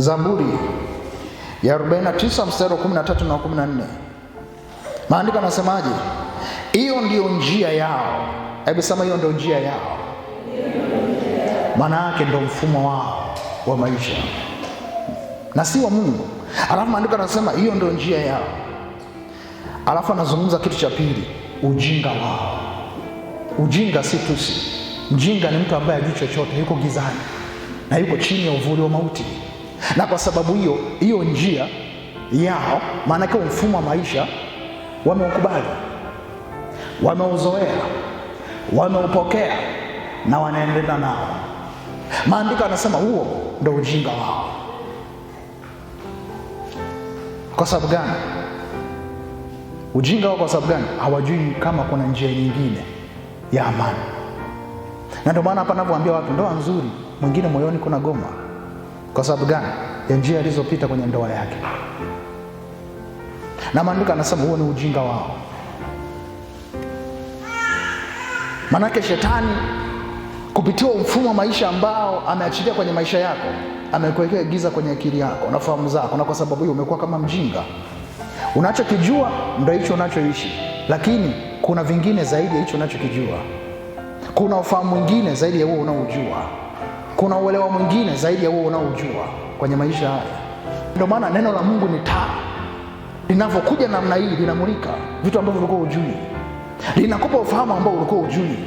Zaburi ya 49 mstari wa 13 na 14. Maandiko yanasemaje? Hiyo ndio njia yao. Hebu sema hiyo ndio njia yao. Maana yake ndio mfumo wao wa maisha na si wa Mungu. Alafu maandiko yanasema hiyo ndio njia yao. Alafu anazungumza kitu cha pili, ujinga wao. Ujinga si tusi. Mjinga ni mtu ambaye hajui chochote, yuko gizani na yuko chini ya uvuli wa mauti. Na kwa sababu hiyo njia yao, maana yake mfumo wa maisha wameukubali, wameuzoea, wameupokea na wanaendelea nao. Maandiko yanasema huo ndio ujinga wao. Kwa sababu gani? Ujinga wao kwa sababu gani? Hawajui kama kuna njia nyingine ya amani. Na ndio maana hapa ninapoambia watu ndoa nzuri, mwingine moyoni kuna goma. Kwa sababu gani? Ya njia alizopita kwenye ndoa yake. Na maandiko yanasema huo ni ujinga wao. Manake shetani kupitia mfumo wa maisha ambao ameachilia kwenye maisha yako, amekuwekea giza kwenye akili yako na fahamu zako, na kwa sababu hiyo umekuwa kama mjinga. Unachokijua ndio hicho unachoishi, lakini kuna vingine zaidi ya hicho unachokijua. Kuna ufahamu mwingine zaidi ya huo unaojua. Kuna uelewa mwingine zaidi ya huo unaojua kwenye maisha haya. Ndio maana neno la Mungu ni taa. Linavyokuja namna hii linamulika vitu ambavyo ulikuwa hujui. Linakupa ufahamu ambao ulikuwa hujui.